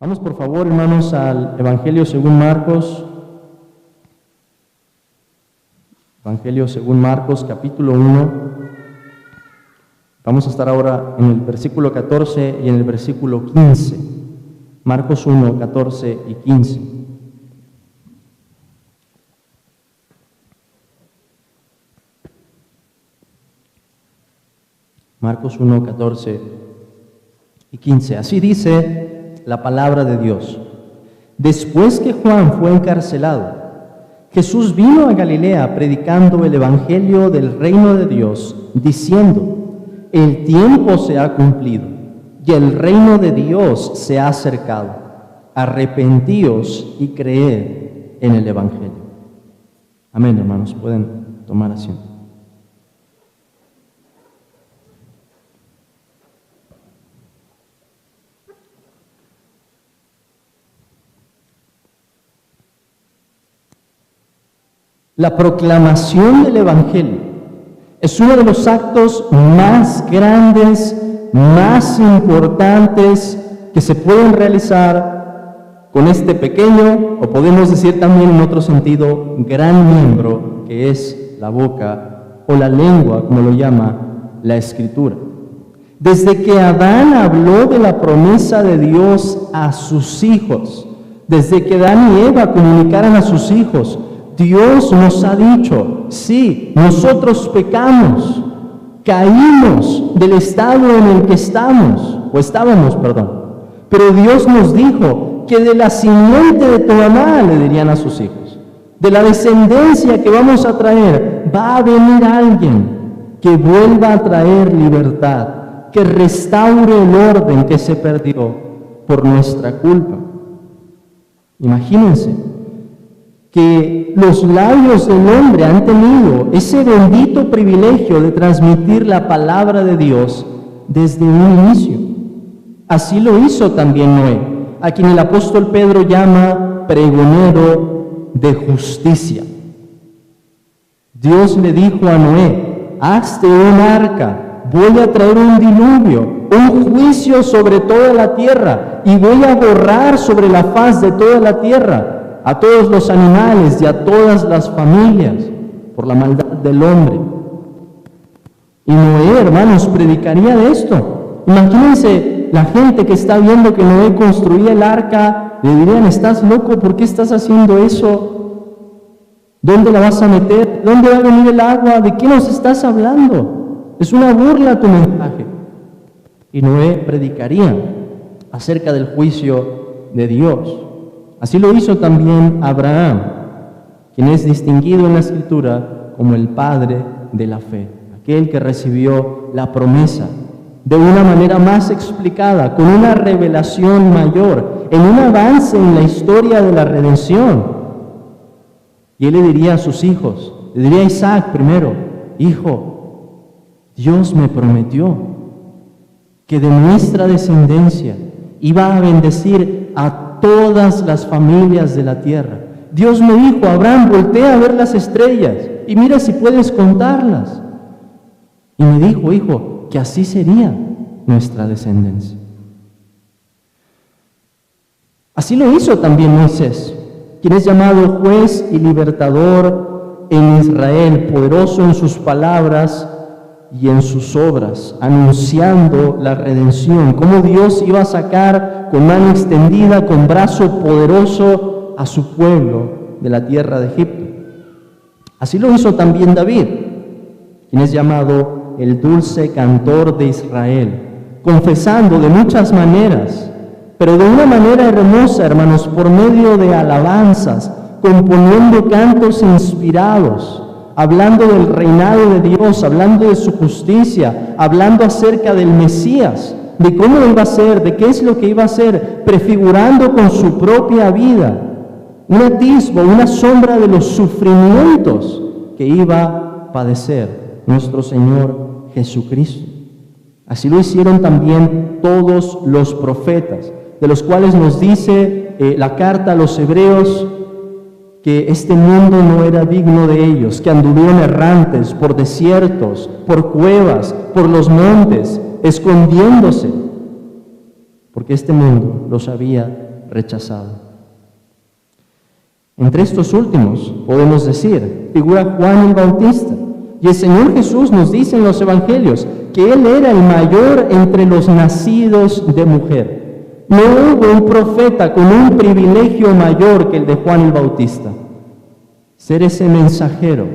Vamos por favor, hermanos, al Evangelio según Marcos. Evangelio según Marcos, capítulo 1. Vamos a estar ahora en el versículo 14 y en el versículo 15. Marcos 1, 14 y 15. Marcos 1, 14 y 15. Así dice la palabra de Dios. Después que Juan fue encarcelado, Jesús vino a Galilea predicando el evangelio del reino de Dios, diciendo: el tiempo se ha cumplido y el reino de Dios se ha acercado. Arrepentíos y creed en el evangelio. Amén, hermanos. Pueden tomar asiento. La proclamación del Evangelio es uno de los actos más grandes, más importantes que se pueden realizar con este pequeño, o podemos decir también en otro sentido, gran miembro, que es la boca o la lengua, como lo llama la Escritura. Desde que Adán habló de la promesa de Dios a sus hijos, desde que Adán y Eva comunicaron a sus hijos, Dios nos ha dicho: sí, nosotros pecamos, caímos del estado en el que estábamos, pero Dios nos dijo que de la simiente de tu mamá, le dirían a sus hijos, de la descendencia que vamos a traer, va a venir alguien que vuelva a traer libertad, que restaure el orden que se perdió por nuestra culpa. Imagínense que los labios del hombre han tenido ese bendito privilegio de transmitir la palabra de Dios desde un inicio. Así lo hizo también Noé, a quien el apóstol Pedro llama pregonero de justicia. Dios le dijo a Noé: hazte un arca, voy a traer un diluvio, un juicio sobre toda la tierra, y voy a borrar sobre la faz de toda la tierra a todos los animales y a todas las familias por la maldad del hombre. Y Noé, hermanos, predicaría de esto. Imagínense la gente que está viendo que Noé construía el arca, le dirían: estás loco, ¿por qué estás haciendo eso? ¿Dónde la vas a meter? ¿Dónde va a venir el agua? ¿De qué nos estás hablando? Es una burla tu mensaje. Y Noé predicaría acerca del juicio de Dios. Así lo hizo también Abraham, quien es distinguido en la Escritura como el padre de la fe, aquel que recibió la promesa de una manera más explicada, con una revelación mayor, en un avance en la historia de la redención. Y él le diría a sus hijos, le diría a Isaac primero: hijo, Dios me prometió que de nuestra descendencia iba a bendecir a todas las familias de la tierra. Dios me dijo: Abraham, voltea a ver las estrellas y mira si puedes contarlas. Y me dijo: hijo, que así sería nuestra descendencia. Así lo hizo también Moisés, quien es llamado juez y libertador en Israel, poderoso en sus palabras y en sus obras, anunciando la redención, cómo Dios iba a sacar con mano extendida, con brazo poderoso a su pueblo de la tierra de Egipto. Así lo hizo también David, quien es llamado el dulce cantor de Israel, confesando de muchas maneras, pero de una manera hermosa, hermanos, por medio de alabanzas, componiendo cantos inspirados, hablando del reinado de Dios, hablando de su justicia, hablando acerca del Mesías, de cómo iba a ser, de qué es lo que iba a hacer, prefigurando con su propia vida un atisbo, una sombra de los sufrimientos que iba a padecer nuestro Señor Jesucristo. Así lo hicieron también todos los profetas, de los cuales nos dice la carta a los hebreos que este mundo no era digno de ellos, que anduvieron errantes por desiertos, por cuevas, por los montes, escondiéndose, porque este mundo los había rechazado. Entre estos últimos, podemos decir, figura Juan el Bautista. Y el Señor Jesús nos dice en los Evangelios que Él era el mayor entre los nacidos de mujer. No hubo un profeta con un privilegio mayor que el de Juan el Bautista. Ser ese mensajero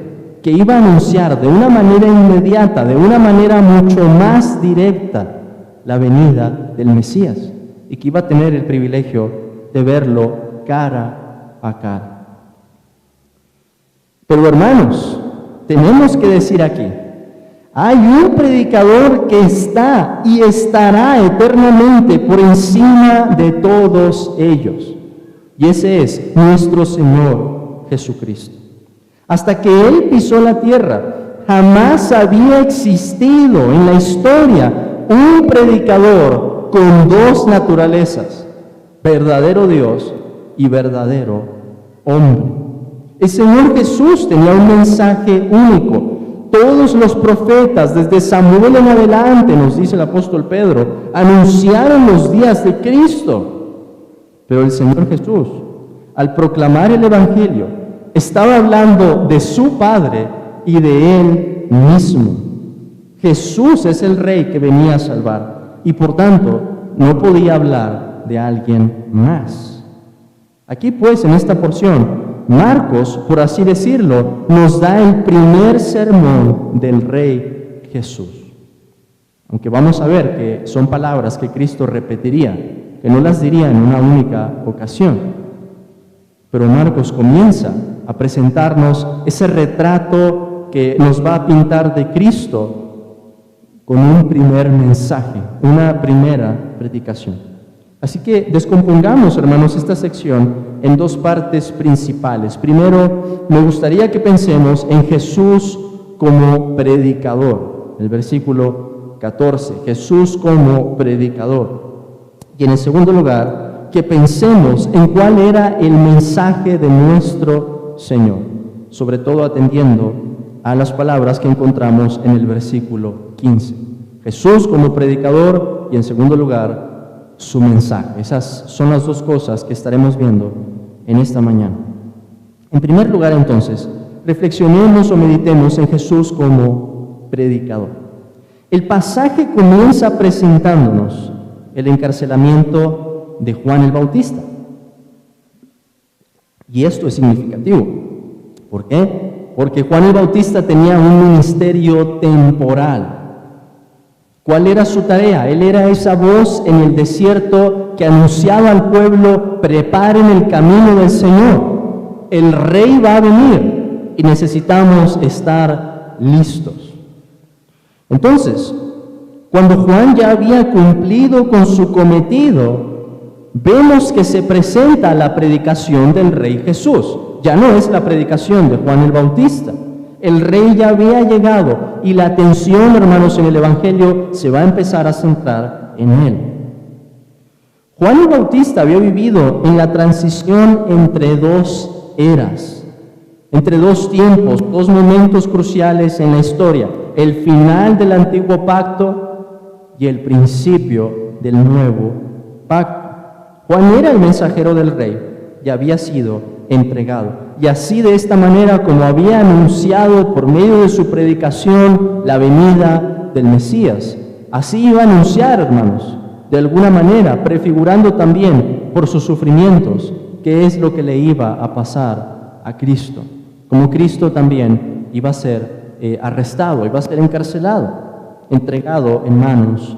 que iba a anunciar de una manera inmediata, de una manera mucho más directa, la venida del Mesías, y que iba a tener el privilegio de verlo cara a cara. Pero hermanos, tenemos que decir aquí, hay un predicador que está y estará eternamente por encima de todos ellos, y ese es nuestro Señor Jesucristo. Hasta que Él pisó la tierra, jamás había existido en la historia un predicador con dos naturalezas, verdadero Dios y verdadero hombre. El Señor Jesús tenía un mensaje único. Todos los profetas, desde Samuel en adelante, nos dice el apóstol Pedro, anunciaron los días de Cristo. Pero el Señor Jesús, al proclamar el Evangelio, estaba hablando de su Padre y de Él mismo. Jesús es el Rey que venía a salvar y por tanto no podía hablar de alguien más. Aquí pues, en esta porción, Marcos, por así decirlo, nos da el primer sermón del Rey Jesús. Aunque vamos a ver que son palabras que Cristo repetiría, que no las diría en una única ocasión. Pero Marcos comienza a presentarnos ese retrato que nos va a pintar de Cristo con un primer mensaje, una primera predicación. Así que descompongamos, hermanos, esta sección en dos partes principales. Primero, me gustaría que pensemos en Jesús como predicador. El versículo 14, Jesús como predicador. Y en el segundo lugar, que pensemos en cuál era el mensaje de nuestro Señor, sobre todo atendiendo a las palabras que encontramos en el versículo 15. Jesús como predicador y, en segundo lugar, su mensaje. Esas son las dos cosas que estaremos viendo en esta mañana. En primer lugar, entonces, reflexionemos o meditemos en Jesús como predicador. El pasaje comienza presentándonos el encarcelamiento de Juan el Bautista. Y esto es significativo. ¿Por qué? Porque Juan el Bautista tenía un ministerio temporal. ¿Cuál era su tarea? Él era esa voz en el desierto que anunciaba al pueblo: preparen el camino del Señor. El Rey va a venir y necesitamos estar listos. Entonces, cuando Juan ya había cumplido con su cometido, vemos que se presenta la predicación del Rey Jesús. Ya no es la predicación de Juan el Bautista. El Rey ya había llegado y la atención, hermanos, en el Evangelio se va a empezar a centrar en Él. Juan el Bautista había vivido en la transición entre dos eras, entre dos tiempos, dos momentos cruciales en la historia: el final del antiguo pacto y el principio del nuevo pacto. Juan era el mensajero del Rey y había sido entregado. Y así, de esta manera, como había anunciado por medio de su predicación la venida del Mesías, así iba a anunciar, hermanos, de alguna manera, prefigurando también por sus sufrimientos qué es lo que le iba a pasar a Cristo. Como Cristo también iba a ser arrestado, iba a ser encarcelado, entregado en manos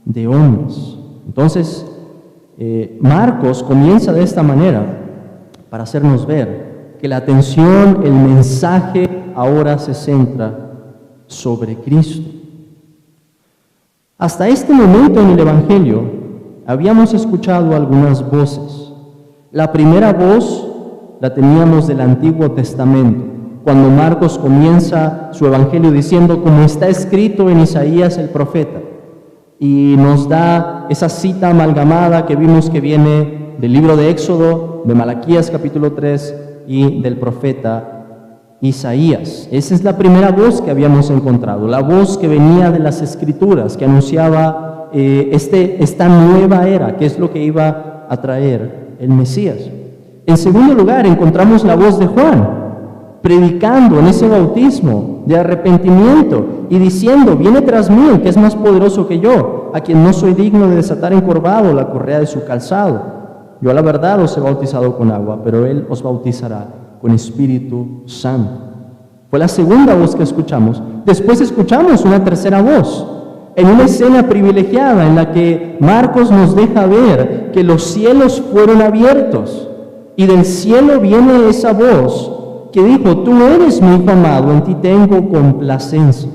de hombres. Entonces, Marcos comienza de esta manera para hacernos ver que la atención, el mensaje, ahora se centra sobre Cristo. Hasta este momento en el Evangelio habíamos escuchado algunas voces. La primera voz la teníamos del Antiguo Testamento, cuando Marcos comienza su Evangelio diciendo, como está escrito en Isaías el profeta, y nos da esa cita amalgamada que vimos que viene del libro de Éxodo, de Malaquías capítulo 3 y del profeta Isaías. Esa es la primera voz que habíamos encontrado, la voz que venía de las Escrituras, que anunciaba esta nueva era, que es lo que iba a traer el Mesías. En segundo lugar, encontramos la voz de Juan, predicando en ese bautismo de arrepentimiento y diciendo: viene tras mí el que es más poderoso que yo, a quien no soy digno de desatar encorvado la correa de su calzado. Yo a la verdad os he bautizado con agua, pero él os bautizará con Espíritu Santo. Fue la segunda voz que escuchamos. Después escuchamos una tercera voz, en una escena privilegiada en la que Marcos nos deja ver que los cielos fueron abiertos y del cielo viene esa voz que dijo: tú eres mi hijo amado, en ti tengo complacencia.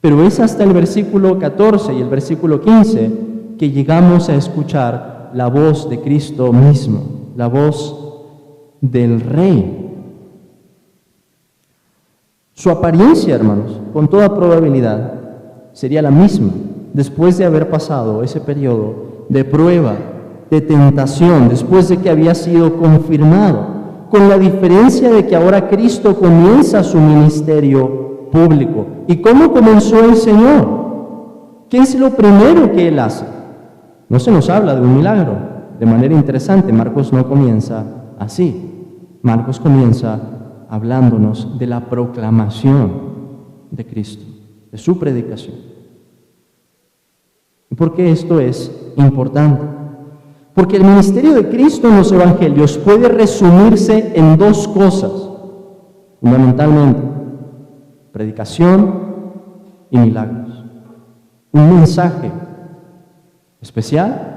Pero es hasta el versículo 14 y el versículo 15 que llegamos a escuchar la voz de Cristo mismo, la voz del Rey. Su apariencia, hermanos, con toda probabilidad, sería la misma después de haber pasado ese periodo de prueba, de tentación, después de que había sido confirmado, con la diferencia de que ahora Cristo comienza su ministerio público. ¿Y cómo comenzó el Señor? ¿Qué es lo primero que Él hace? No se nos habla de un milagro. De manera interesante, Marcos no comienza así. Marcos comienza hablándonos de la proclamación de Cristo, de su predicación. ¿Y por qué esto es importante? Porque el ministerio de Cristo en los evangelios puede resumirse en dos cosas, fundamentalmente: predicación y milagros. Un mensaje especial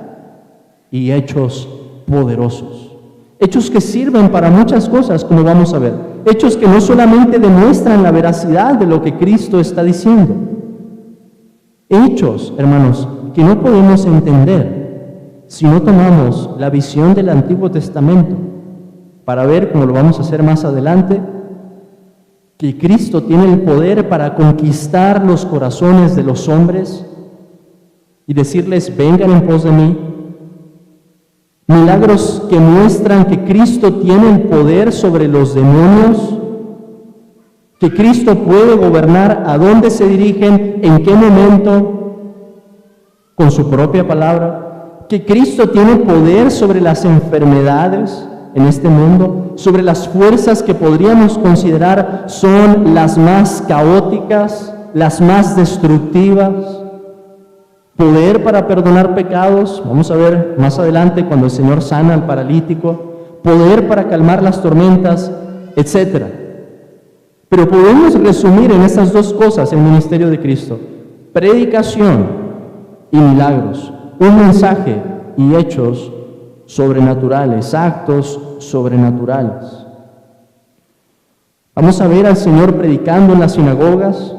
y hechos poderosos. Hechos que sirven para muchas cosas, como vamos a ver. Hechos que no solamente demuestran la veracidad de lo que Cristo está diciendo. Hechos, hermanos, que no podemos entender si no tomamos la visión del Antiguo Testamento para ver, como lo vamos a hacer más adelante, que Cristo tiene el poder para conquistar los corazones de los hombres y decirles: vengan en pos de mí. Milagros que muestran que Cristo tiene el poder sobre los demonios, que Cristo puede gobernar a dónde se dirigen, en qué momento, con su propia palabra, que Cristo tiene poder sobre las enfermedades en este mundo, sobre las fuerzas que podríamos considerar son las más caóticas, las más destructivas. Poder para perdonar pecados, vamos a ver más adelante cuando el Señor sana al paralítico, poder para calmar las tormentas, etc. Pero podemos resumir en estas dos cosas el ministerio de Cristo: predicación y milagros, un mensaje y hechos sobrenaturales, actos sobrenaturales. Vamos a ver al Señor predicando en las sinagogas,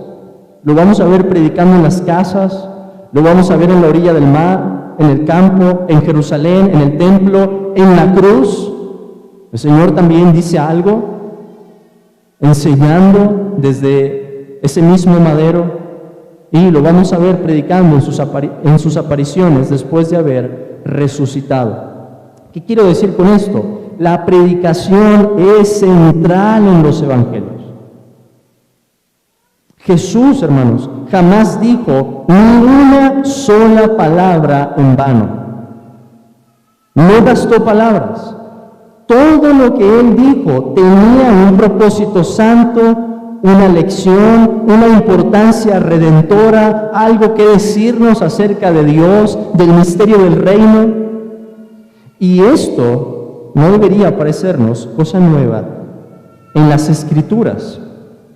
lo vamos a ver predicando en las casas, lo vamos a ver en la orilla del mar, en el campo, en Jerusalén, en el templo, en la cruz. El Señor también dice algo, enseñando desde ese mismo madero, y lo vamos a ver predicando en sus apariciones después de haber resucitado. ¿Qué quiero decir con esto? La predicación es central en los evangelios. Jesús, hermanos, jamás dijo ni una sola palabra en vano. No gastó palabras. Todo lo que Él dijo tenía un propósito santo, una lección, una importancia redentora, algo que decirnos acerca de Dios, del misterio del reino. Y esto no debería parecernos cosa nueva en las Escrituras,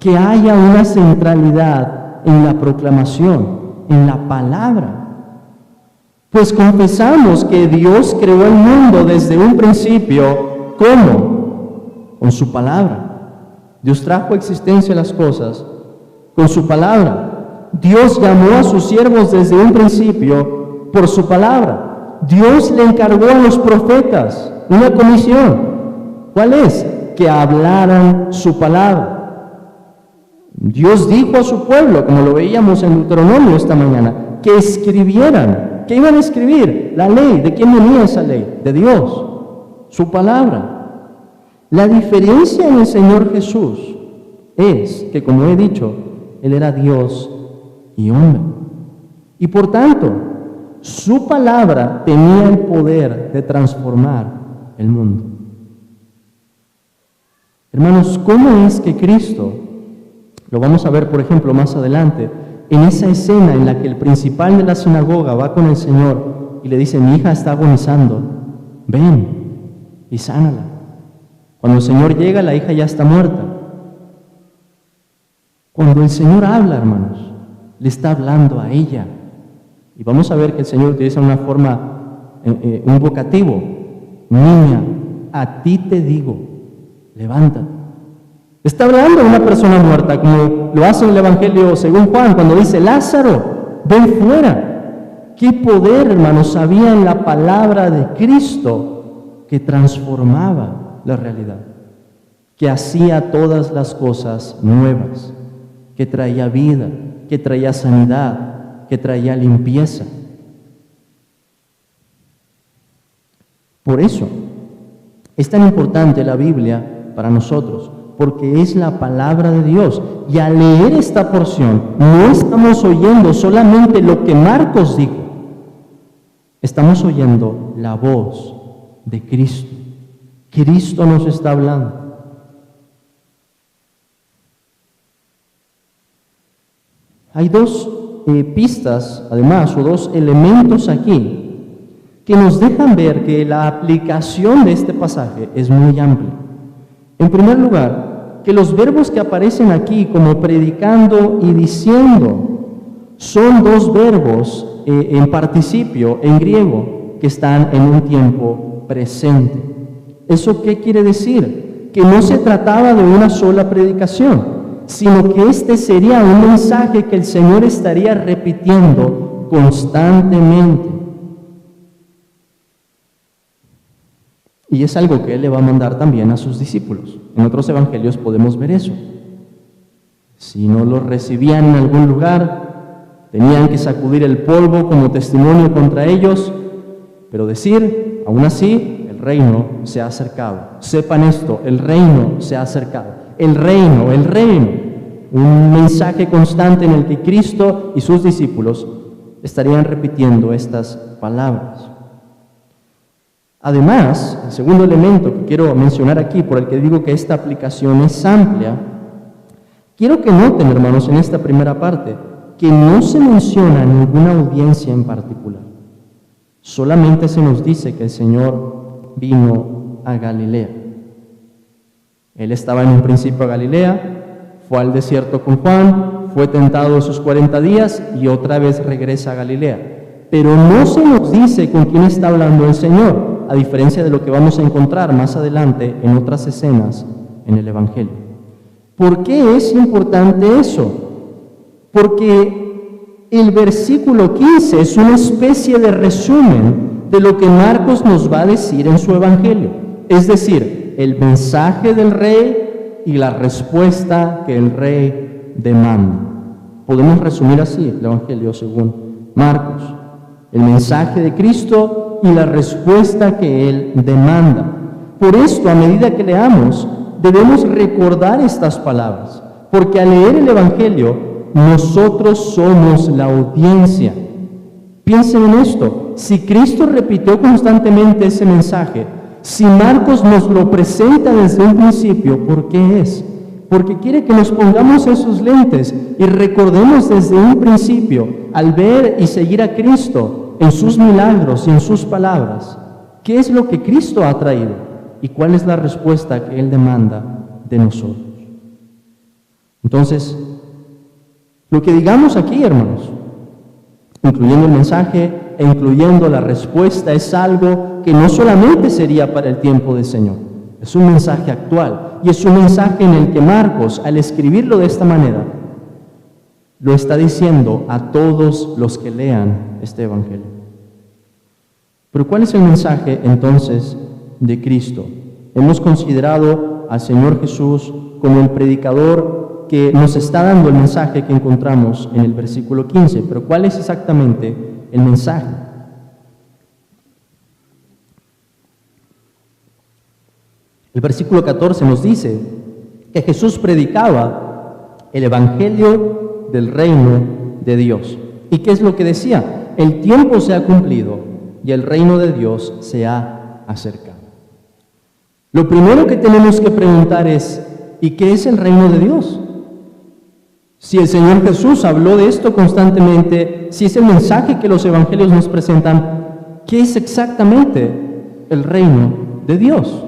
que haya una centralidad en la proclamación, en la palabra. Pues confesamos que Dios creó el mundo desde un principio. ¿Cómo? Con su palabra. Dios trajo a existencia las cosas con su palabra. Dios llamó a sus siervos desde un principio por su palabra. Dios le encargó a los profetas una comisión. ¿Cuál es? Que hablaran su palabra. Dios dijo a su pueblo, como lo veíamos en Deuteronomio esta mañana, que escribieran. ¿Qué iban a escribir? La ley. ¿De quién venía esa ley? De Dios. Su palabra. La diferencia en el Señor Jesús es que, como he dicho, Él era Dios y hombre. Y por tanto, Su palabra tenía el poder de transformar el mundo. Hermanos, ¿cómo es que Cristo, lo vamos a ver por ejemplo más adelante, en esa escena en la que el principal de la sinagoga va con el Señor y le dice, mi hija está agonizando, ven y sánala? Cuando el Señor llega, la hija ya está muerta. Cuando el Señor habla, hermanos, le está hablando a ella. Y vamos a ver que el Señor utiliza una forma, un vocativo. Niña, a ti te digo, levántate. Está hablando de una persona muerta, como lo hace en el Evangelio según Juan, cuando dice, Lázaro, ven fuera. ¿Qué poder, hermanos, había en la palabra de Cristo que transformaba la realidad? Que hacía todas las cosas nuevas, que traía vida, que traía sanidad, que traía limpieza. Por eso es tan importante la Biblia para nosotros, porque es la palabra de Dios. Y al leer esta porción, no estamos oyendo solamente lo que Marcos dijo, estamos oyendo la voz de Cristo. Cristo nos está hablando. Hay dos pistas, además, o dos elementos aquí que nos dejan ver que la aplicación de este pasaje es muy amplia. En primer lugar, que los verbos que aparecen aquí como predicando y diciendo son dos verbos en participio en griego que están en un tiempo presente. ¿Eso qué quiere decir? Que no se trataba de una sola predicación, sino que este sería un mensaje que el Señor estaría repitiendo constantemente. Y es algo que Él le va a mandar también a sus discípulos. En otros evangelios podemos ver eso. Si no los recibían en algún lugar, tenían que sacudir el polvo como testimonio contra ellos, pero decir, aún así, el reino se ha acercado. Sepan esto, el reino se ha acercado. El reino. Un mensaje constante en el que Cristo y sus discípulos estarían repitiendo estas palabras. Además, el segundo elemento que quiero mencionar aquí, por el que digo que esta aplicación es amplia, quiero que noten, hermanos, en esta primera parte, que no se menciona ninguna audiencia en particular. Solamente se nos dice que el Señor vino a Galilea. Él estaba en un principio a Galilea, fue al desierto con Juan, fue tentado esos 40 días y otra vez regresa a Galilea. Pero no se nos dice con quién está hablando el Señor, a diferencia de lo que vamos a encontrar más adelante en otras escenas en el Evangelio. ¿Por qué es importante eso? Porque el versículo 15 es una especie de resumen de lo que Marcos nos va a decir en su Evangelio. Es decir, el mensaje del rey y la respuesta que el rey demanda. Podemos resumir así el Evangelio según Marcos. El mensaje de Cristo y la respuesta que Él demanda. Por esto, a medida que leamos, debemos recordar estas palabras, porque al leer el Evangelio, nosotros somos la audiencia. Piensen en esto, si Cristo repitió constantemente ese mensaje, si Marcos nos lo presenta desde un principio, ¿por qué es? Porque quiere que nos pongamos esos lentes y recordemos desde un principio, al ver y seguir a Cristo, en sus milagros y en sus palabras, ¿qué es lo que Cristo ha traído? ¿Y cuál es la respuesta que Él demanda de nosotros? Entonces, lo que digamos aquí, hermanos, incluyendo el mensaje e incluyendo la respuesta, es algo que no solamente sería para el tiempo del Señor, es un mensaje actual, y es un mensaje en el que Marcos, al escribirlo de esta manera, lo está diciendo a todos los que lean este Evangelio. Pero ¿cuál es el mensaje entonces de Cristo? Hemos considerado al Señor Jesús como el predicador que nos está dando el mensaje que encontramos en el versículo 15, pero ¿cuál es exactamente el mensaje? El versículo 14 nos dice que Jesús predicaba el Evangelio del reino de Dios. ¿Y qué es lo que decía? el tiempo se ha cumplido y el reino de Dios se ha acercado. Lo primero que tenemos que preguntar es, ¿y qué es el reino de Dios? Si el Señor Jesús habló de esto constantemente, si es el mensaje que los evangelios nos presentan, ¿qué es exactamente el reino de Dios?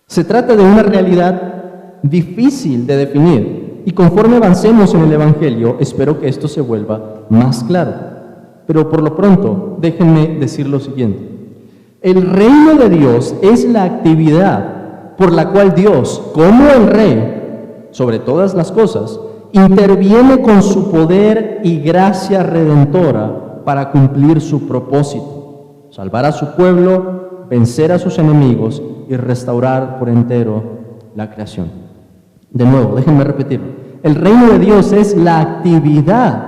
Se trata de una realidad difícil de definir y conforme avancemos en el evangelio, espero que esto se vuelva más claro. Pero por lo pronto, déjenme decir lo siguiente. El reino de Dios es la actividad por la cual Dios, como el Rey, sobre todas las cosas, interviene con su poder y gracia redentora para cumplir su propósito, salvar a su pueblo, vencer a sus enemigos y restaurar por entero la creación. De nuevo, déjenme repetirlo. El reino de Dios es la actividad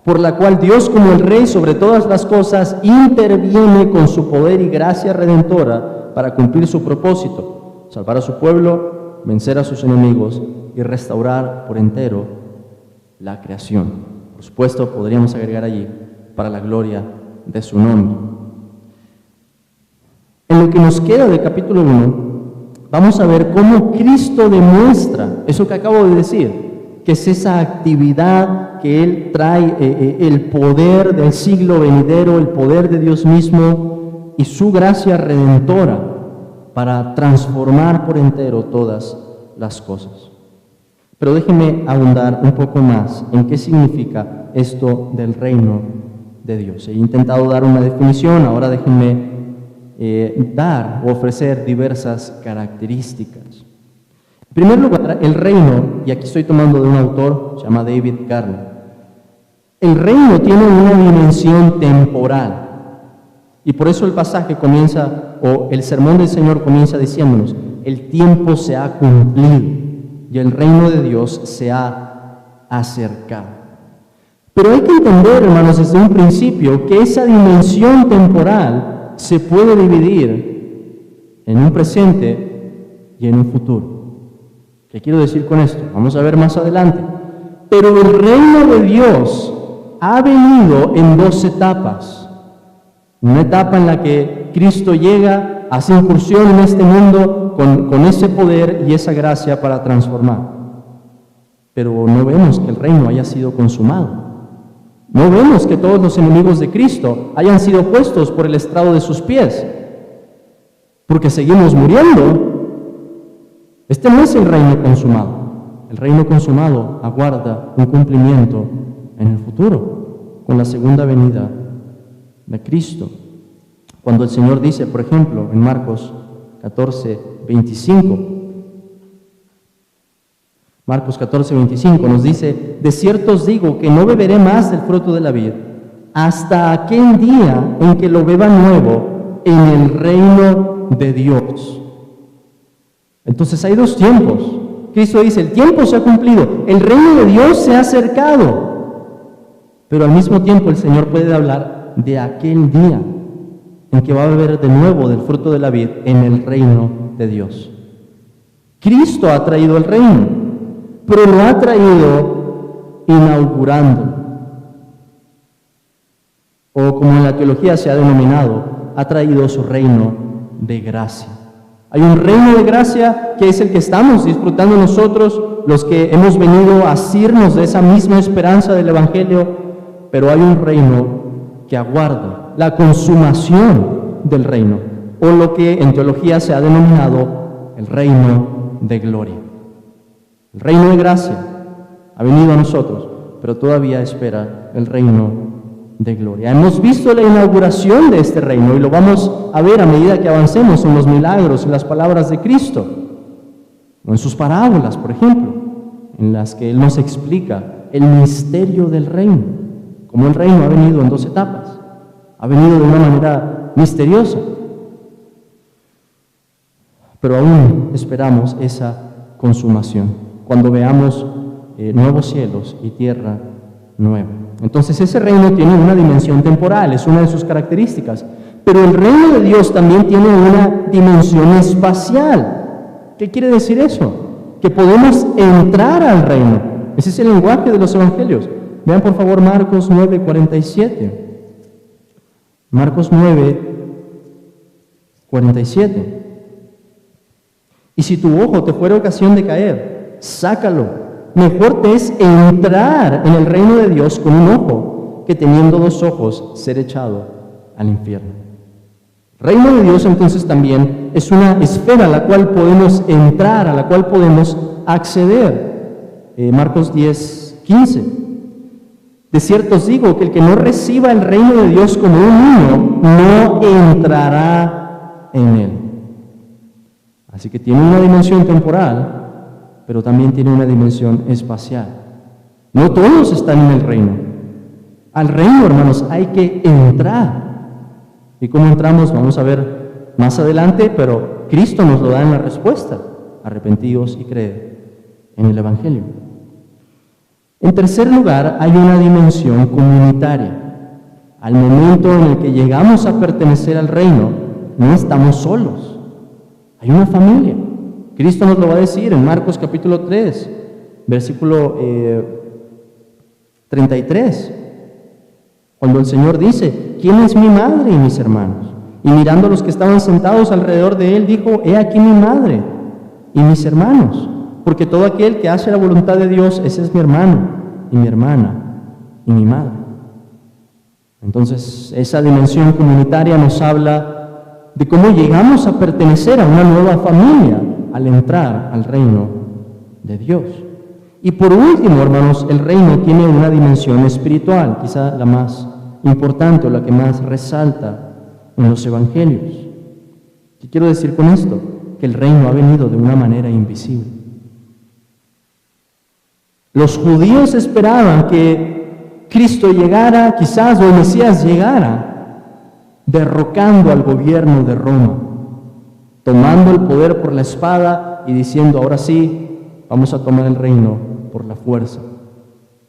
por la cual Dios, como el Rey sobre todas las cosas, interviene con su poder y gracia redentora para cumplir su propósito, salvar a su pueblo, vencer a sus enemigos y restaurar por entero la creación. Por supuesto, podríamos agregar allí, para la gloria de su nombre. En lo que nos queda del capítulo 1, vamos a ver cómo Cristo demuestra eso que acabo de decir, que es esa actividad que Él trae, el poder del siglo venidero, el poder de Dios mismo y su gracia redentora para transformar por entero todas las cosas. Pero déjenme ahondar un poco más en qué significa esto del reino de Dios. He intentado dar una definición, ahora déjenme dar o ofrecer diversas características. En primer lugar, el reino, y aquí estoy tomando de un autor, se llama David Garner, el reino tiene una dimensión temporal. Y por eso el pasaje comienza, o el sermón del Señor comienza diciéndonos, el tiempo se ha cumplido y el reino de Dios se ha acercado. Pero hay que entender, hermanos, desde un principio, que esa dimensión temporal se puede dividir en un presente y en un futuro. ¿Qué quiero decir con esto? Vamos a ver más adelante. Pero el reino de Dios ha venido en dos etapas. Una etapa en la que Cristo llega, hace incursión en este mundo con ese poder y esa gracia para transformar. Pero no vemos que el reino haya sido consumado. No vemos que todos los enemigos de Cristo hayan sido puestos por el estrado de sus pies, porque seguimos muriendo. Este no es el reino consumado. El reino consumado aguarda un cumplimiento en el futuro, con la segunda venida de Cristo. Cuando el Señor dice, por ejemplo, en Marcos 14:25, Marcos 14:25 nos dice, de cierto os digo que no beberé más del fruto de la vid hasta aquel día en que lo beba nuevo en el reino de Dios. Entonces hay dos tiempos. Cristo dice, el tiempo se ha cumplido, el reino de Dios se ha acercado. Pero al mismo tiempo el Señor puede hablar de aquel día en que va a beber de nuevo del fruto de la vid en el reino de Dios. Cristo ha traído el reino, pero lo ha traído inaugurando, o como en la teología se ha denominado, ha traído su reino de gracia. Hay un reino de gracia que es el que estamos disfrutando nosotros, los que hemos venido a asirnos de esa misma esperanza del Evangelio, pero hay un reino que aguarda la consumación del reino, o lo que en teología se ha denominado el reino de gloria. El reino de gracia ha venido a nosotros, pero todavía espera el reino de gloria. Hemos visto la inauguración de este reino y lo vamos a ver a medida que avancemos en los milagros, en las palabras de Cristo, o en sus parábolas, por ejemplo, en las que Él nos explica el misterio del reino, como el reino ha venido en dos etapas, ha venido de una manera misteriosa, pero aún esperamos esa consumación, cuando veamos nuevos cielos y tierra nueva. Entonces ese reino tiene una dimensión temporal, es una de sus características, pero el reino de Dios también tiene una dimensión espacial. ¿Qué quiere decir eso? Que podemos entrar al reino. Ese es el lenguaje de los evangelios. Vean por favor Marcos 9:47. Marcos 9:47. Y si tu ojo te fuera ocasión de caer, sácalo. Mejor te es entrar en el reino de Dios con un ojo, que teniendo 2 ojos ser echado al infierno. Reino de Dios entonces también es una esfera a la cual podemos entrar, a la cual podemos acceder. Marcos 10:15. De cierto os digo que el que no reciba el reino de Dios como un niño, no entrará en él. Así que tiene una dimensión temporal, pero también tiene una dimensión espacial. No todos están en el reino. Al reino, hermanos, hay que entrar. ¿Y cómo entramos? Vamos a ver más adelante, pero Cristo nos lo da en la respuesta. Arrepentíos y creed en el Evangelio. En tercer lugar, hay una dimensión comunitaria. Al momento en el que llegamos a pertenecer al reino, no estamos solos. Hay una familia. Cristo nos lo va a decir en Marcos capítulo 3, versículo 33. Cuando el Señor dice, ¿quién es mi madre y mis hermanos? Y mirando a los que estaban sentados alrededor de él, dijo, he aquí mi madre y mis hermanos. Porque todo aquel que hace la voluntad de Dios, ese es mi hermano y mi hermana y mi madre. Entonces, esa dimensión comunitaria nos habla de cómo llegamos a pertenecer a una nueva familia al entrar al reino de Dios. Y por último, hermanos, el reino tiene una dimensión espiritual, quizá la más importante o la que más resalta en los evangelios. ¿Qué quiero decir con esto? Que el reino ha venido de una manera invisible. Los judíos esperaban que Cristo llegara, quizás, o el Mesías llegara, derrocando al gobierno de Roma, tomando el poder por la espada y diciendo, ahora sí, vamos a tomar el reino por la fuerza.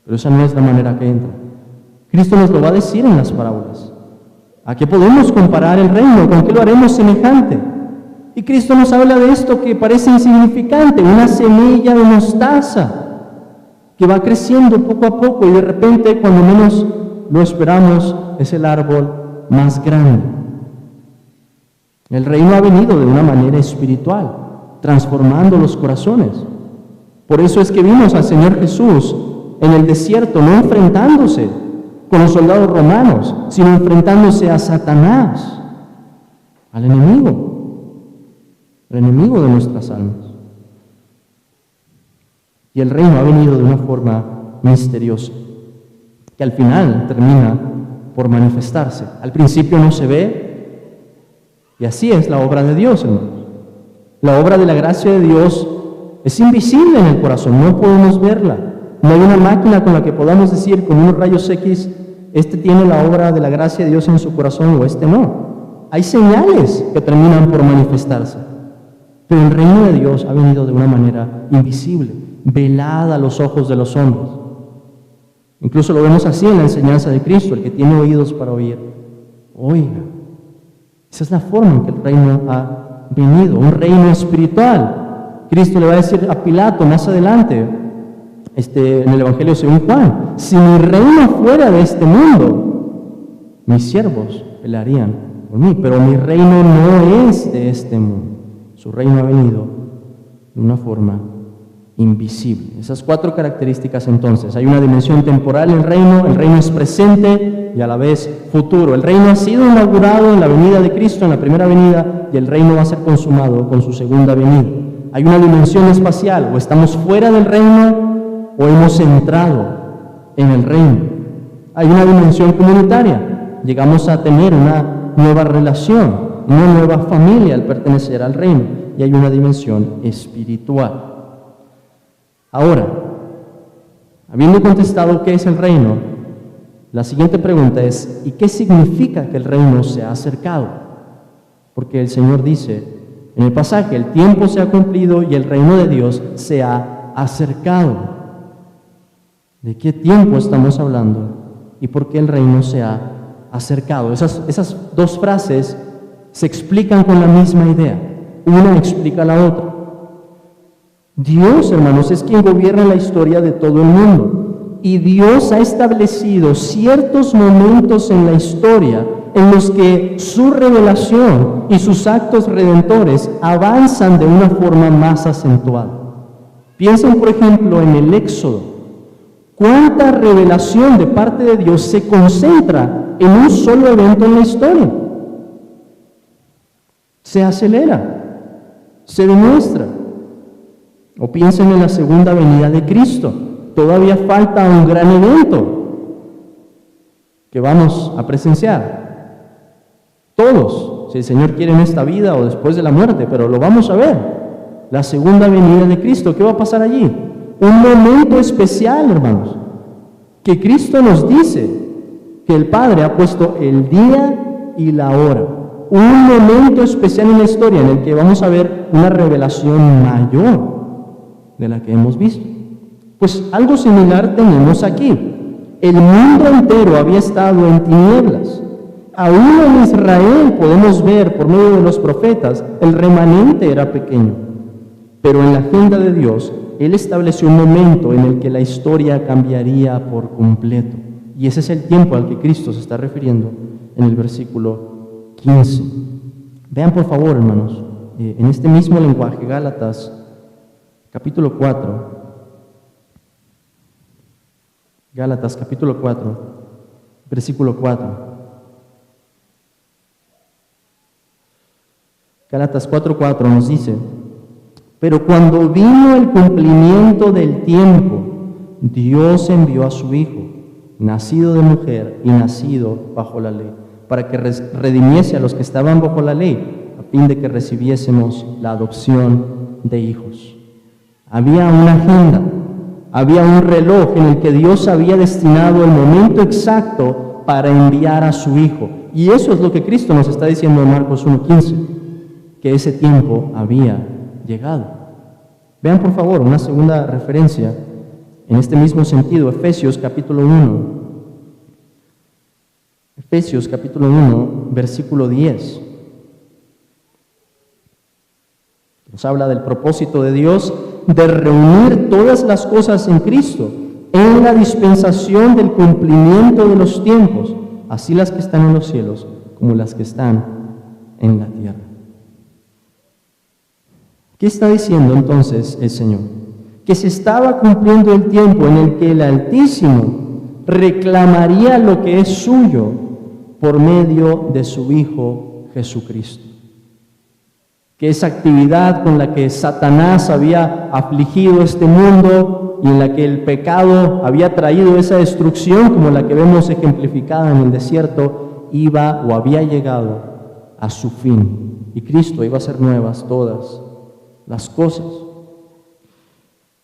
Pero esa no es la manera que entra. Cristo nos lo va a decir en las parábolas. ¿A qué podemos comparar el reino? ¿Con qué lo haremos semejante? Y Cristo nos habla de esto que parece insignificante, una semilla de mostaza, que va creciendo poco a poco y de repente, cuando menos lo esperamos, es el árbol más grande. El reino ha venido de una manera espiritual, transformando los corazones. Por eso es que vimos al Señor Jesús en el desierto, no enfrentándose con los soldados romanos, sino enfrentándose a Satanás, al enemigo de nuestras almas. Y el reino ha venido de una forma misteriosa, que al final termina por manifestarse. Al principio no se ve, y así es la obra de Dios, hermanos. La obra de la gracia de Dios es invisible en el corazón, no podemos verla. No hay una máquina con la que podamos decir con unos rayos X, este tiene la obra de la gracia de Dios en su corazón o este no. Hay señales que terminan por manifestarse. Pero el reino de Dios ha venido de una manera invisible, velada a los ojos de los hombres. Incluso lo vemos así en la enseñanza de Cristo, el que tiene oídos para oír, oiga. Esa es la forma en que el reino ha venido, un reino espiritual. Cristo le va a decir a Pilato más adelante, en el Evangelio según Juan, si mi reino fuera de este mundo, mis siervos pelearían por mí, pero mi reino no es de este mundo. Su reino ha venido de una forma invisible. Esas 4 características entonces. Hay una dimensión temporal en el reino es presente y a la vez futuro. El reino ha sido inaugurado en la venida de Cristo, en la primera venida, y el reino va a ser consumado con su segunda venida. Hay una dimensión espacial, o estamos fuera del reino o hemos entrado en el reino. Hay una dimensión comunitaria, llegamos a tener una nueva relación, una nueva familia al pertenecer al reino, y hay una dimensión espiritual. Ahora, habiendo contestado qué es el reino, la siguiente pregunta es, ¿y qué significa que el reino se ha acercado? Porque el Señor dice en el pasaje, el tiempo se ha cumplido y el reino de Dios se ha acercado. ¿De qué tiempo estamos hablando? ¿Y por qué el reino se ha acercado? Esas 2 frases se explican con la misma idea. Una explica la otra. Dios, hermanos, es quien gobierna la historia de todo el mundo. y Dios ha establecido ciertos momentos en la historia en los que su revelación y sus actos redentores avanzan de una forma más acentuada. Piensen, por ejemplo, en el Éxodo. ¿Cuánta revelación de parte de Dios se concentra en un solo evento en la historia? Se acelera, se demuestra. O piensen en la segunda venida de Cristo. Todavía falta un gran evento que vamos a presenciar. Todos, si el Señor quiere en esta vida o después de la muerte, pero lo vamos a ver. La segunda venida de Cristo, ¿qué va a pasar allí? Un momento especial, hermanos, que Cristo nos dice que el Padre ha puesto el día y la hora. Un momento especial en la historia en el que vamos a ver una revelación mayor de la que hemos visto. Pues algo similar tenemos aquí. El mundo entero había estado en tinieblas. Aún en Israel podemos ver por medio de los profetas, el remanente era pequeño. Pero en la agenda de Dios, Él estableció un momento en el que la historia cambiaría por completo. Y ese es el tiempo al que Cristo se está refiriendo en el versículo 15. Vean por favor, hermanos, en este mismo lenguaje, Gálatas, capítulo 4. Gálatas, capítulo 4, versículo 4. Gálatas 4:4 nos dice: pero cuando vino el cumplimiento del tiempo, Dios envió a su Hijo, nacido de mujer y nacido bajo la ley, para que redimiese a los que estaban bajo la ley, a fin de que recibiésemos la adopción de hijos. Había una agenda, había un reloj en el que Dios había destinado el momento exacto para enviar a su Hijo. Y eso es lo que Cristo nos está diciendo en Marcos 1:15, que ese tiempo había llegado. Vean por favor una segunda referencia en este mismo sentido, Efesios capítulo 1. Efesios capítulo 1, versículo 10. Nos habla del propósito de Dios de reunir todas las cosas en Cristo, en la dispensación del cumplimiento de los tiempos, así las que están en los cielos como las que están en la tierra. ¿Qué está diciendo entonces el Señor? Que se estaba cumpliendo el tiempo en el que el Altísimo reclamaría lo que es suyo por medio de su Hijo Jesucristo. Que esa actividad con la que Satanás había afligido este mundo y en la que el pecado había traído esa destrucción, como la que vemos ejemplificada en el desierto, iba o había llegado a su fin. Y Cristo iba a hacer nuevas todas las cosas.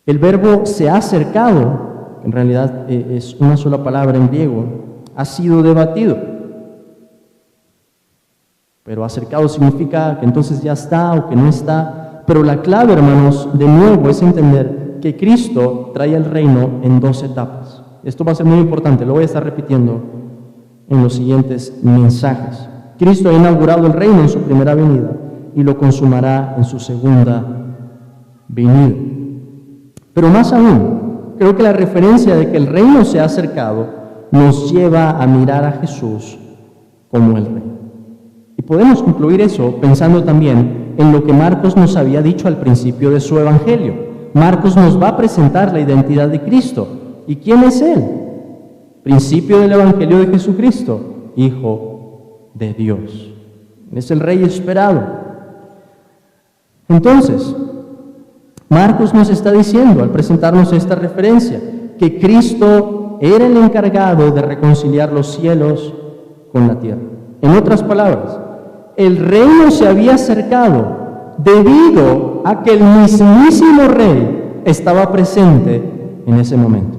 El verbo se ha acercado, en realidad es una sola palabra en griego, ha sido debatido. Pero acercado significa que entonces ya está o que no está. Pero la clave, hermanos, de nuevo es entender que Cristo trae el reino en dos etapas. Esto va a ser muy importante, lo voy a estar repitiendo en los siguientes mensajes. Cristo ha inaugurado el reino en su primera venida y lo consumará en su segunda venida. Pero más aún, creo que la referencia de que el reino se ha acercado nos lleva a mirar a Jesús como el Rey. Y podemos concluir eso pensando también en lo que Marcos nos había dicho al principio de su evangelio. Marcos nos va a presentar la identidad de Cristo. ¿Y quién es Él? Principio del evangelio de Jesucristo, Hijo de Dios. Es el Rey esperado. Entonces, Marcos nos está diciendo, al presentarnos esta referencia, que Cristo era el encargado de reconciliar los cielos con la tierra. En otras palabras, el reino se había acercado debido a que el mismísimo Rey estaba presente en ese momento.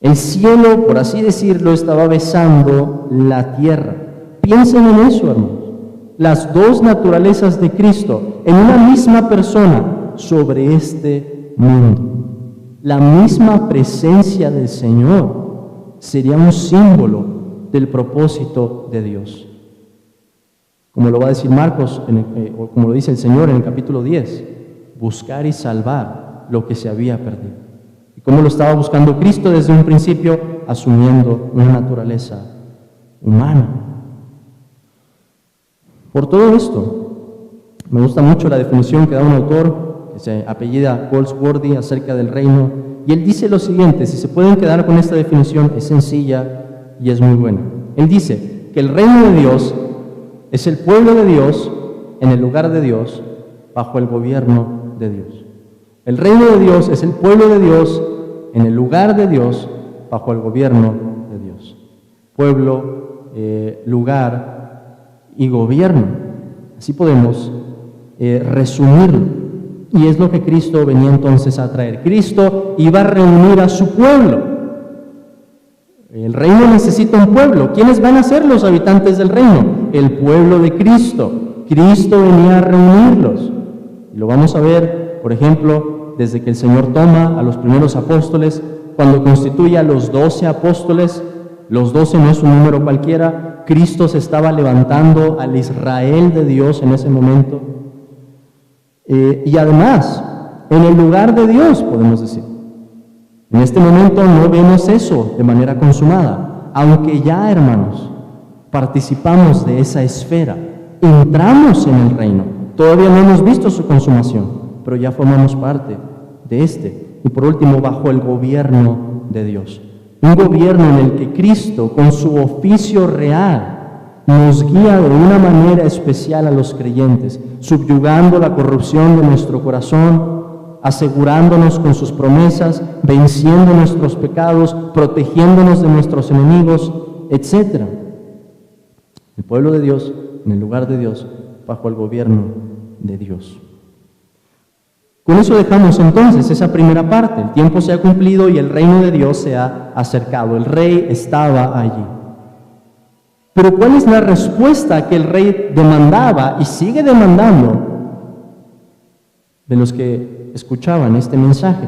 El cielo, por así decirlo, estaba besando la tierra. Piensen en eso, hermanos. Las dos naturalezas de Cristo en una misma persona sobre este mundo. La misma presencia del Señor sería un símbolo del propósito de Dios. Como lo va a decir Marcos, o como lo dice el Señor en el capítulo 10, buscar y salvar lo que se había perdido. Y ¿Cómo lo estaba buscando Cristo desde un principio? Asumiendo una naturaleza humana. Por todo esto, me gusta mucho la definición que da un autor que se apellida Goldsworthy acerca del reino, y él dice lo siguiente, si se pueden quedar con esta definición, es sencilla y es muy buena. Él dice que el reino de Dios es el pueblo de Dios en el lugar de Dios, bajo el gobierno de Dios. El reino de Dios es el pueblo de Dios en el lugar de Dios, bajo el gobierno de Dios. Pueblo, lugar y gobierno. Así podemos resumirlo. Y es lo que Cristo venía entonces a traer. Cristo iba a reunir a su pueblo. El reino necesita un pueblo. ¿Quiénes van a ser los habitantes del reino? El pueblo de Cristo. Cristo venía a reunirlos. Y lo vamos a ver, por ejemplo, desde que el Señor toma a los primeros apóstoles, cuando constituye a los 12 apóstoles. Los 12 no es un número cualquiera. Cristo se estaba levantando al Israel de Dios en ese momento. Y además, en el lugar de Dios, podemos decir. En este momento no vemos eso de manera consumada, aunque ya, hermanos, participamos de esa esfera, entramos en el reino. Todavía no hemos visto su consumación, pero ya formamos parte de este. Y por último, bajo el gobierno de Dios. Un gobierno en el que Cristo, con su oficio real, nos guía de una manera especial a los creyentes, subyugando la corrupción de nuestro corazón, asegurándonos con sus promesas, venciendo nuestros pecados, protegiéndonos de nuestros enemigos, etc. El pueblo de Dios, en el lugar de Dios, bajo el gobierno de Dios. Con eso dejamos entonces esa primera parte. El tiempo se ha cumplido y el reino de Dios se ha acercado. El rey estaba allí. Pero ¿cuál es la respuesta que el rey demandaba y sigue demandando de los que escuchaban este mensaje?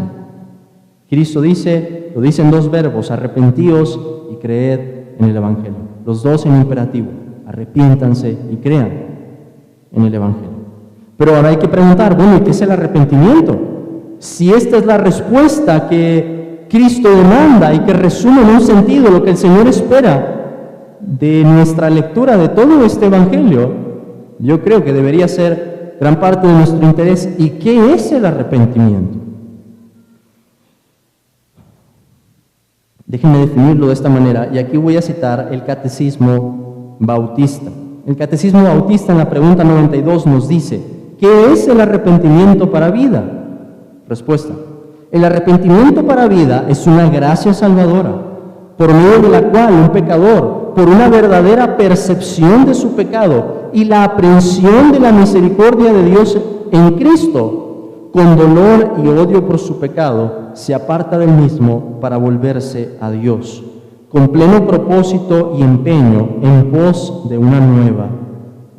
Cristo dice, lo dice en dos verbos, arrepentíos y creed en el Evangelio. Los dos en imperativo, arrepiéntanse y crean en el Evangelio. Pero ahora hay que preguntar, bueno, ¿y qué es el arrepentimiento? Si esta es la respuesta que Cristo demanda y que resume en un sentido lo que el Señor espera de nuestra lectura de todo este Evangelio, yo creo que debería ser gran parte de nuestro interés. ¿Y qué es el arrepentimiento? Déjenme definirlo de esta manera, y aquí voy a citar el Catecismo Bautista. El Catecismo Bautista en la pregunta 92 nos dice, ¿qué es el arrepentimiento para vida? Respuesta, el arrepentimiento para vida es una gracia salvadora, por medio de la cual un pecador, por una verdadera percepción de su pecado y la aprehensión de la misericordia de Dios en Cristo, con dolor y odio por su pecado, se aparta del mismo para volverse a Dios, con pleno propósito y empeño en pos de una nueva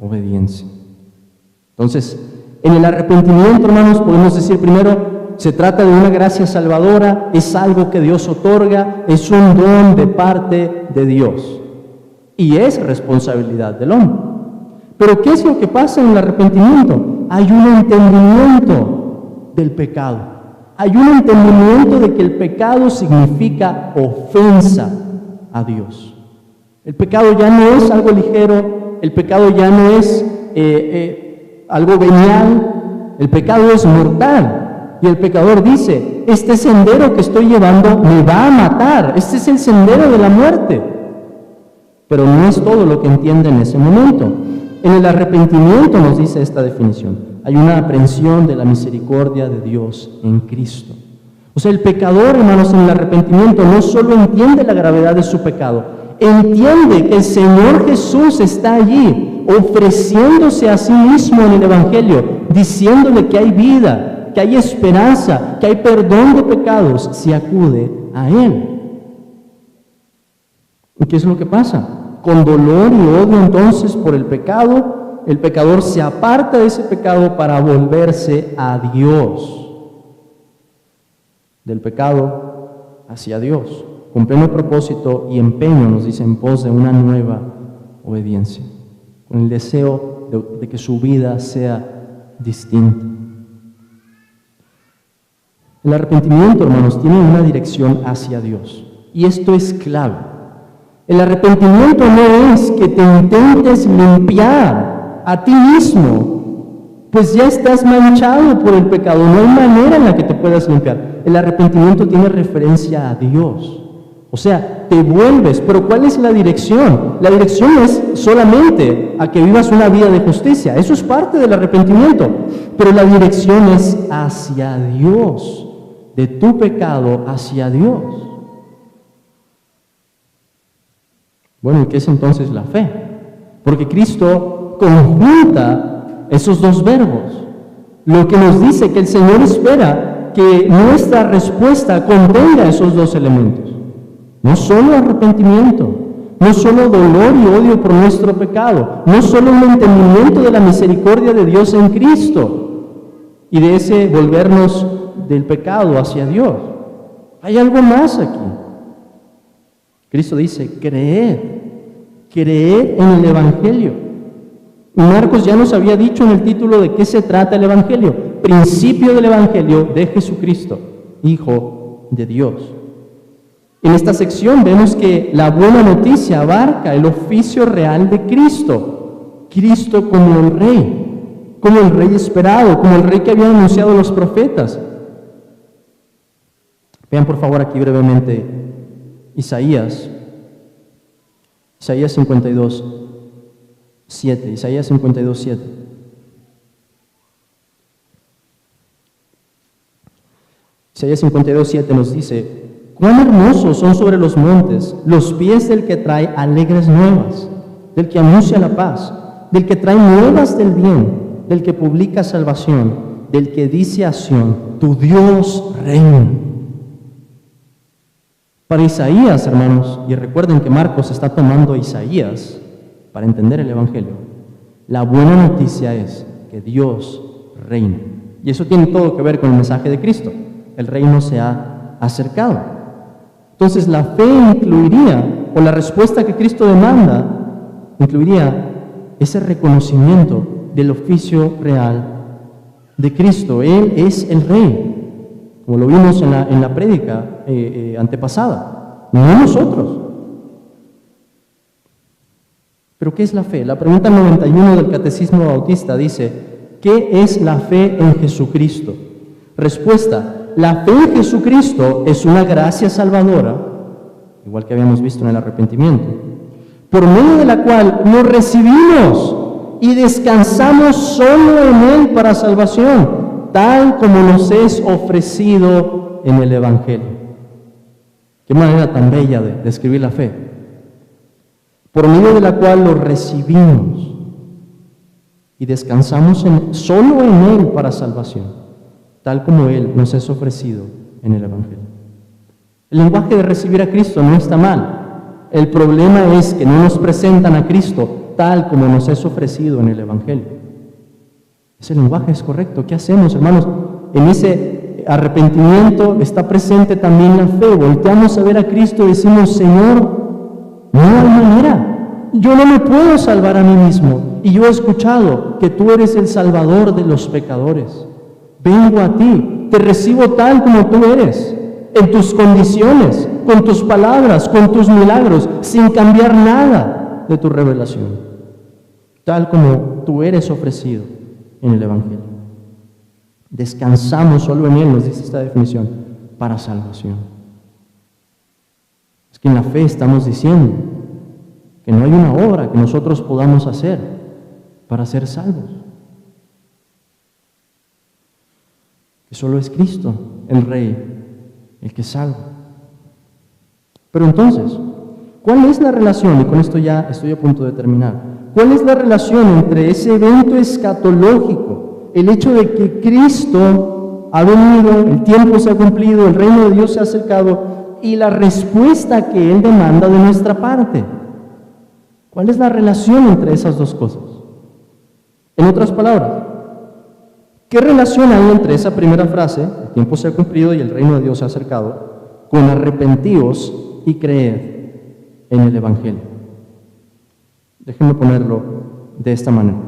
obediencia. Entonces, en el arrepentimiento, hermanos, podemos decir primero, se trata de una gracia salvadora, es algo que Dios otorga, es un don de parte de Dios y es responsabilidad del hombre. Pero ¿qué es lo que pasa en el arrepentimiento? Hay un entendimiento del pecado, hay un entendimiento de que el pecado significa ofensa a Dios. El pecado ya no es algo ligero, el pecado ya no es algo venial, el pecado es mortal. Y el pecador dice, este sendero que estoy llevando me va a matar, este es el sendero de la muerte. Pero no es todo lo que entiende en ese momento. En el arrepentimiento nos dice esta definición, hay una aprehensión de la misericordia de Dios en Cristo. O sea, el pecador, hermanos, en el arrepentimiento no solo entiende la gravedad de su pecado, entiende que el Señor Jesús está allí, ofreciéndose a sí mismo en el Evangelio, diciéndole que hay vida, que hay esperanza, que hay perdón de pecados si acude a Él. ¿Y qué es lo que pasa? Con dolor y odio entonces por el pecado, el pecador se aparta de ese pecado para volverse a Dios. Del pecado hacia Dios, con pleno propósito y empeño, nos dice, en pos de una nueva obediencia, con el deseo de que su vida sea distinta. El arrepentimiento, hermanos, tiene una dirección hacia Dios. Y esto es clave. El arrepentimiento no es que te intentes limpiar a ti mismo, pues ya estás manchado por el pecado. No hay manera en la que te puedas limpiar. El arrepentimiento tiene referencia a Dios. O sea, te vuelves. Pero ¿cuál es la dirección? La dirección es solamente a que vivas una vida de justicia. Eso es parte del arrepentimiento. Pero la dirección es hacia Dios. De tu pecado hacia Dios. Bueno, ¿y qué es entonces la fe? Porque Cristo conjunta esos dos verbos. Lo que nos dice que el Señor espera que nuestra respuesta contenga esos dos elementos. No solo arrepentimiento, no solo dolor y odio por nuestro pecado, no solo un entendimiento de la misericordia de Dios en Cristo y de ese volvernos del pecado hacia Dios. Hay algo más aquí. Cristo dice, creed en el Evangelio. Y Marcos ya nos había dicho en el título de qué se trata el Evangelio. Principio del Evangelio de Jesucristo, Hijo de Dios. En esta sección vemos que la buena noticia abarca el oficio real de Cristo. Cristo como el Rey esperado, como el Rey que habían anunciado los profetas. Vean por favor aquí brevemente Isaías 52, 7. Isaías 52, 7. Isaías 52, 7 nos dice: cuán hermosos son sobre los montes los pies del que trae alegres nuevas, del que anuncia la paz, del que trae nuevas del bien, del que publica salvación, del que dice a Sión, tu Dios reina. Para Isaías, hermanos, y recuerden que Marcos está tomando Isaías para entender el Evangelio, la buena noticia es que Dios reina. Y eso tiene todo que ver con el mensaje de Cristo. El reino se ha acercado. Entonces la fe incluiría, o la respuesta que Cristo demanda, incluiría ese reconocimiento del oficio real de Cristo. Él es el Rey, como lo vimos en la prédica antepasada, no nosotros. ¿Pero qué es la fe? La pregunta 91 del Catecismo Bautista dice: ¿qué es la fe en Jesucristo? Respuesta: la fe en Jesucristo es una gracia salvadora, igual que habíamos visto en el arrepentimiento, por medio de la cual nos recibimos y descansamos solo en Él para salvación, tal como nos es ofrecido en el Evangelio. Qué manera tan bella de describir la fe. Por medio de la cual lo recibimos y descansamos solo en Él para salvación, tal como Él nos es ofrecido en el Evangelio. El lenguaje de recibir a Cristo no está mal. El problema es que no nos presentan a Cristo tal como nos es ofrecido en el Evangelio. Ese lenguaje es correcto. ¿Qué hacemos, hermanos? En ese arrepentimiento está presente también la fe. Volteamos a ver a Cristo y decimos: Señor, no hay manera. Yo no me puedo salvar a mí mismo. Y yo he escuchado que tú eres el Salvador de los pecadores. Vengo a ti, te recibo tal como tú eres, en tus condiciones, con tus palabras, con tus milagros, sin cambiar nada de tu revelación, tal como tú eres ofrecido en el Evangelio. Descansamos solo en Él, nos dice esta definición, para salvación. Es que en la fe estamos diciendo que no hay una obra que nosotros podamos hacer para ser salvos. Que solo es Cristo, el Rey, el que salva. Pero entonces, ¿cuál es la relación? Y con esto ya estoy a punto de terminar. ¿Cuál es la relación entre ese evento escatológico, el hecho de que Cristo ha venido, el tiempo se ha cumplido, el reino de Dios se ha acercado, y la respuesta que Él demanda de nuestra parte? ¿Cuál es la relación entre esas dos cosas? En otras palabras, ¿qué relación hay entre esa primera frase, el tiempo se ha cumplido y el reino de Dios se ha acercado, con arrepentíos y creed en el Evangelio? Déjenme ponerlo de esta manera.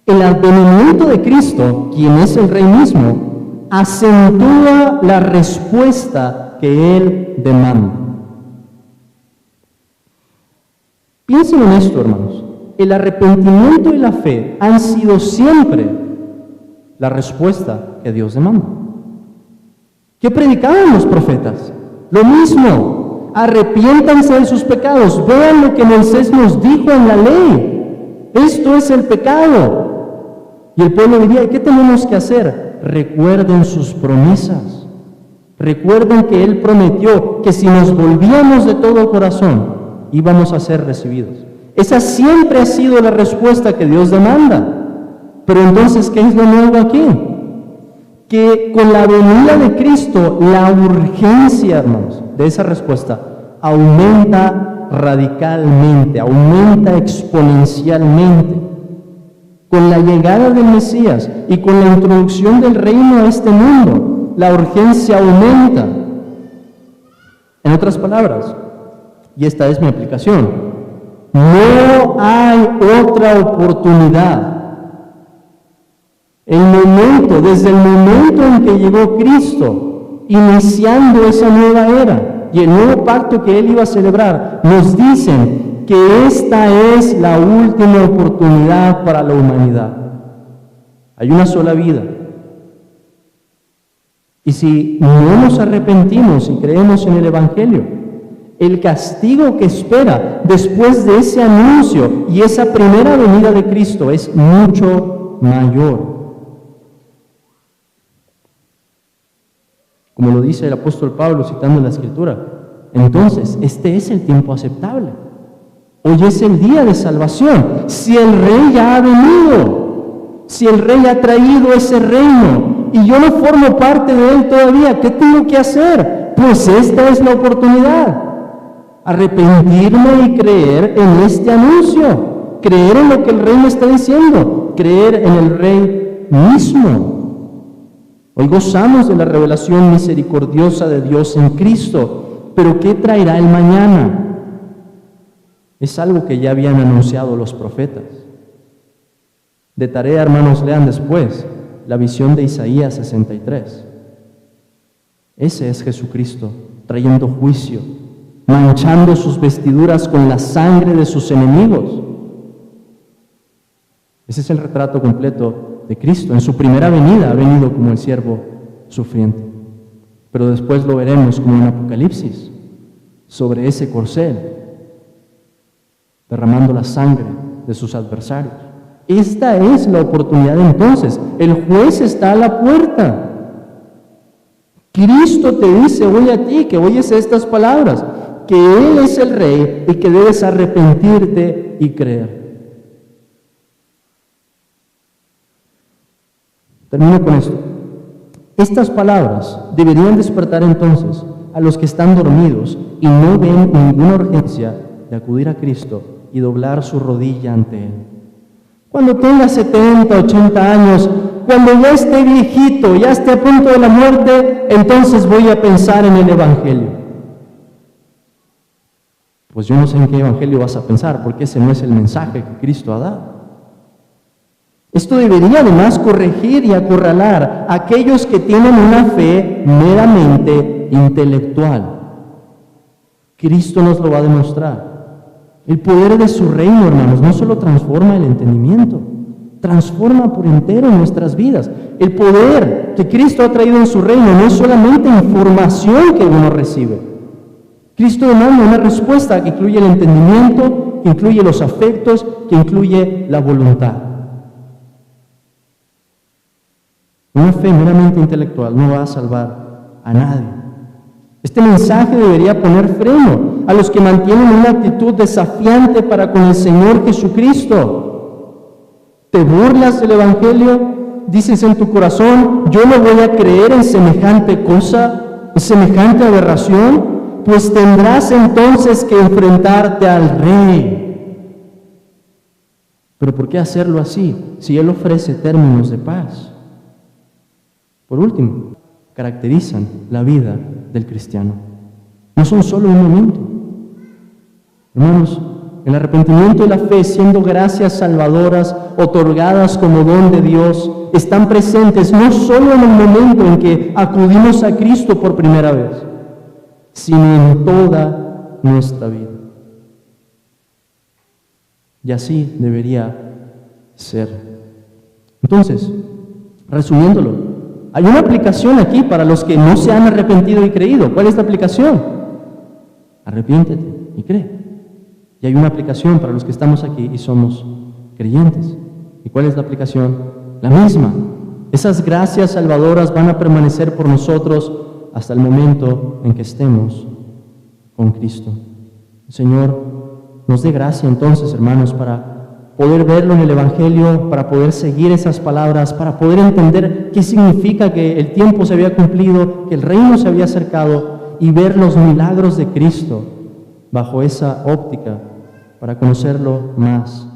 El advenimiento de Cristo, quien es el Rey mismo, acentúa la respuesta que Él demanda. Piensen en esto, hermanos. El arrepentimiento y la fe han sido siempre la respuesta que Dios demanda. ¿Qué predicaban los profetas? Lo mismo. Arrepiéntanse de sus pecados. Vean lo que Moisés nos dijo en la ley. Esto es el pecado. Y el pueblo diría, ¿y qué tenemos que hacer? Recuerden sus promesas. Recuerden que Él prometió que si nos volvíamos de todo corazón, íbamos a ser recibidos. Esa siempre ha sido la respuesta que Dios demanda. Pero entonces, ¿qué es lo nuevo aquí? Que con la venida de Cristo, la urgencia, hermanos, de esa respuesta aumenta radicalmente, aumenta exponencialmente. Con la llegada del Mesías y con la introducción del reino a este mundo, la urgencia aumenta. En otras palabras, y esta es mi aplicación, no hay otra oportunidad. Desde el momento en que llegó Cristo, iniciando esa nueva era y el nuevo pacto que Él iba a celebrar, nos dicen que esta es la última oportunidad para la humanidad. Hay una sola vida. Y si no nos arrepentimos y creemos en el Evangelio, el castigo que espera después de ese anuncio y esa primera venida de Cristo es mucho mayor. Como lo dice el apóstol Pablo citando la Escritura, entonces este es el tiempo aceptable. Hoy es el día de salvación. Si el Rey ya ha venido, si el Rey ha traído ese reino y yo no formo parte de él todavía, ¿qué tengo que hacer? Pues esta es la oportunidad. Arrepentirme y creer en este anuncio, creer en lo que el Rey me está diciendo, creer en el Rey mismo. Hoy gozamos de la revelación misericordiosa de Dios en Cristo, pero ¿qué traerá el mañana? Es algo que ya habían anunciado los profetas. De tarea, hermanos, lean después la visión de Isaías 63. Ese es Jesucristo trayendo juicio, manchando sus vestiduras con la sangre de sus enemigos. Ese es el retrato completo de Cristo. En su primera venida ha venido como el siervo sufriente, pero después lo veremos como en Apocalipsis, sobre ese corcel, derramando la sangre de sus adversarios. Esta es la oportunidad entonces. El juez está a la puerta. Cristo te dice hoy a ti, que oyes estas palabras, que Él es el Rey y que debes arrepentirte y creer. Termino con esto. Estas palabras deberían despertar entonces a los que están dormidos y no ven ninguna urgencia de acudir a Cristo y doblar su rodilla ante Él. Cuando tenga 70, 80 años, cuando ya esté viejito, ya esté a punto de la muerte, entonces voy a pensar en el Evangelio. Pues yo no sé en qué Evangelio vas a pensar, porque ese no es el mensaje que Cristo ha dado. Esto debería además corregir y acorralar a aquellos que tienen una fe meramente intelectual. Cristo nos lo va a demostrar. El poder de su reino, hermanos, no solo transforma el entendimiento, transforma por entero nuestras vidas. El poder que Cristo ha traído en su reino no es solamente información que uno recibe. Cristo demanda una respuesta que incluye el entendimiento, que incluye los afectos, que incluye la voluntad. Una fe meramente intelectual no va a salvar a nadie. Este mensaje debería poner freno a los que mantienen una actitud desafiante para con el Señor Jesucristo. ¿Te burlas del Evangelio? Dices en tu corazón, yo no voy a creer en semejante cosa, en semejante aberración, pues tendrás entonces que enfrentarte al Rey. Pero ¿por qué hacerlo así, si Él ofrece términos de paz? Por último, caracterizan la vida del cristiano. No son solo un momento. Hermanos, El arrepentimiento y la fe, siendo gracias salvadoras otorgadas como don de Dios, están presentes no solo en el momento en que acudimos a Cristo por primera vez, sino en toda nuestra vida. Y así debería ser. Entonces, resumiéndolo, hay una aplicación aquí para los que no se han arrepentido y creído. ¿Cuál es la aplicación? Arrepiéntete y cree. Y hay una aplicación para los que estamos aquí y somos creyentes. ¿Y cuál es la aplicación? La misma. Esas gracias salvadoras van a permanecer por nosotros hasta el momento en que estemos con Cristo. El Señor nos dé gracia entonces, hermanos, para poder verlo en el Evangelio, para poder seguir esas palabras, para poder entender qué significa que el tiempo se había cumplido, que el reino se había acercado, y ver los milagros de Cristo bajo esa óptica, para conocerlo más